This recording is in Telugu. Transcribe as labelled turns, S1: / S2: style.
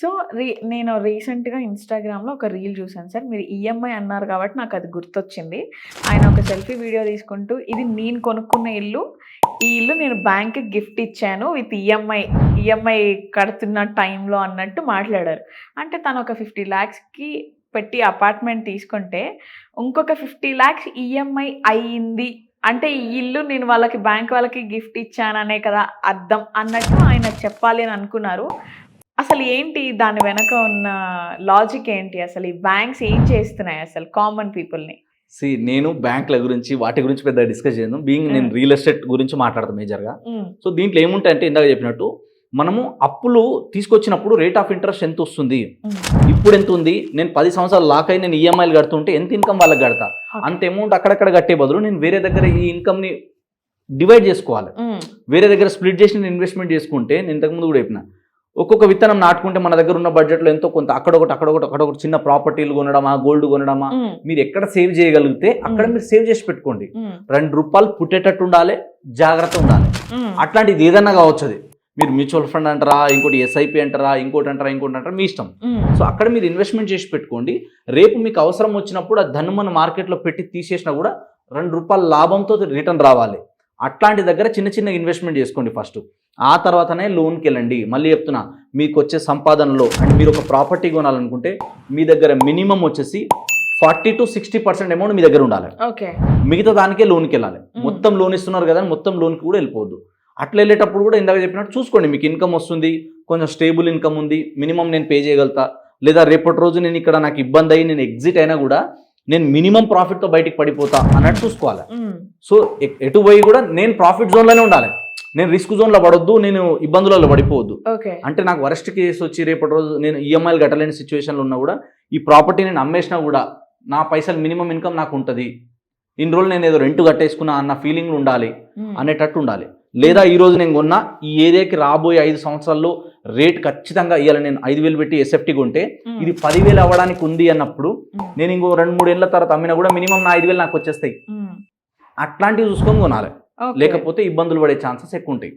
S1: సో, నేను రీసెంట్‌గా ఇన్‌స్టాగ్రామ్‌లో ఒక రీల్ చూసాను సార్. మీరు ఈఎంఐ అన్నారు కాబట్టి నాకది గుర్తొచ్చింది. ఆయన ఒక సెల్ఫీ వీడియో తీసుకుంటూ, ఇది నేను కొనుక్కున్న ఇల్లు. ఈ ఇల్లు నేను బ్యాంక్‌కి గిఫ్ట్ ఇచ్చాను విత్ ఈఎంఐ కడుతున్న టైంలో అన్నట్టు మాట్లాడారు. అంటే తను ఒక 50,00,000కి పెట్టి అపార్ట్మెంట్ తీసుకుంటే, ఇంకొక 50,00,000 ఈఎంఐ అయింది. అంటే ఈ ఇల్లు నేను బ్యాంక్ వాళ్ళకి గిఫ్ట్ ఇచ్చాననే కదా అర్థం అన్నట్టు ఆయన చెప్పాలి అని అనుకున్నారు. అసలు ఏంటి దాని వెనక ఉన్న లాజిక్ ఏంటి? అసలు ఈ బ్యాంక్స్ ఏం చేస్తున్నాయి అసలు కామన్ పీపుల్‌ని?
S2: నేను బ్యాంకుల గురించి వాటి గురించి పెద్దగా డిస్కస్ చేయను. నేను రియల్ ఎస్టేట్ గురించి మాట్లాడతాను మేజర్‌గా. సో దీంట్లో ఏముంటాయంటే ఇందాక చెప్పినట్టు మనము అప్పులు తీసుకొచ్చినప్పుడు రేట్ ఆఫ్ ఇంట్రెస్ట్ ఎంత వస్తుంది, ఇప్పుడు ఎంత ఉంది, నేను 10 సంవత్సరాలు లాక్ అయి నేను ఈఎంఐలు కడుతుంటే ఎంత ఇన్కమ్ వాళ్ళకి కడతా, అంత అమౌంట్ అక్కడక్కడ కట్టే బదులు నేను వేరే దగ్గర ఈ ఇన్కమ్ని డివైడ్ చేసుకోవాలి. వేరే దగ్గర స్ప్లిట్ చేసి నేను ఇన్వెస్ట్మెంట్ చేసుకుంటే, నేను ఇంతకుముందు కూడా చెప్పిన ఒక్కొక్క విత్తనం నాటుకుంటే మన దగ్గర ఉన్న బడ్జెట్లో ఎంతో కొంత అక్కడొకటి చిన్న ప్రాపర్టీలు కొనడమా, గోల్డ్ కొనడమా, మీరు ఎక్కడ సేవ్ చేయగలిగితే అక్కడ మీరు సేవ్ చేసి పెట్టుకోండి. ₹2 పుట్టేటట్టు ఉండాలి, జాగ్రత్త ఉండాలి. అట్లాంటిది ఏదన్నా కావచ్చు. అది మీరు మ్యూచువల్ ఫండ్ అంటారా, ఇంకోటి ఎస్ఐపి అంటారా, ఇంకోటి అంటారా మీ ఇష్టం. సో అక్కడ మీరు ఇన్వెస్ట్మెంట్ చేసి పెట్టుకోండి. రేపు మీకు అవసరం వచ్చినప్పుడు ఆ ధనుమను మార్కెట్లో పెట్టి తీసేసినా కూడా ₹2 లాభంతో రిటర్న్ రావాలి. అట్లాంటి దగ్గర చిన్న ఇన్వెస్ట్మెంట్ చేసుకోండి ఫస్ట్. ఆ తర్వాతనే లోన్కి వెళ్ళండి. మళ్ళీ చెప్తున్నా, మీకు వచ్చే సంపాదనలో అంటే మీరు ఒక ప్రాపర్టీ కొనాలనుకుంటే మీ దగ్గర మినిమం వచ్చేసి 40 to 60% అమౌంట్ మీ దగ్గర ఉండాలి. మిగతా దానికే లోన్కి వెళ్ళాలి. మొత్తం లోన్ ఇస్తున్నారు కదా, మొత్తం లోన్కి కూడా వెళ్ళిపోవద్దు. అట్లా వెళ్ళేటప్పుడు కూడా ఇందాక చెప్పినట్టు చూసుకోండి, మీకు ఇన్కమ్ వస్తుంది, కొంచెం స్టేబుల్ ఇన్కమ్ ఉంది, మినిమం నేను పే చేయగలుగుతా, లేదా రేపటి రోజు నేను ఇక్కడ నాకు ఇబ్బంది అయ్యి నేను ఎగ్జిట్ అయినా కూడా నేను మినిమం ప్రాఫిట్తో బయటికి పడిపోతా అన్నట్టు చూసుకోవాలి. సో ఎటు పోయి కూడా నేను ప్రాఫిట్ జోన్లోనే ఉండాలి, నేను రిస్క్ జోన్లో పడొద్దు, నేను ఇబ్బందులలో పడిపోవద్దు. అంటే నాకు వరస్ట్ కేసు వచ్చి రేపటి రోజు నేను ఈఎంఐలు కట్టలేని సిచ్యువేషన్లో ఉన్నా కూడా ఈ ప్రాపర్టీ నేను అమ్మేసినా కూడా నా పైసలు మినిమం ఇన్కమ్ నాకు ఉంటుంది, ఇన్ని రోజులు నేను ఏదో రెంట్ కట్టేసుకున్నా అన్న ఫీలింగ్ ఉండాలి అనేటట్టు ఉండాలి. లేదా ఈరోజు నేను కొన్నా ఈ ఏరియాకి రాబోయే 5 సంవత్సరాల్లో రేట్ ఖచ్చితంగా ఇవ్వాలి, నేను 5,000 పెట్టి ఎస్ఎఫ్టీ కొంటే ఇది 10,000 అవ్వడానికి ఉంది అన్నప్పుడు నేను ఇంకో 2-3 ఏళ్ళ తర్వాత అమ్మినా కూడా మినిమం నా 5,000 నాకు వచ్చేస్తాయి. అట్లాంటివి చూసుకొని కొనాలి, లేకపోతే ఇబ్బందులు పడే ఛాన్సెస్ ఎక్కువ ఉంటాయి.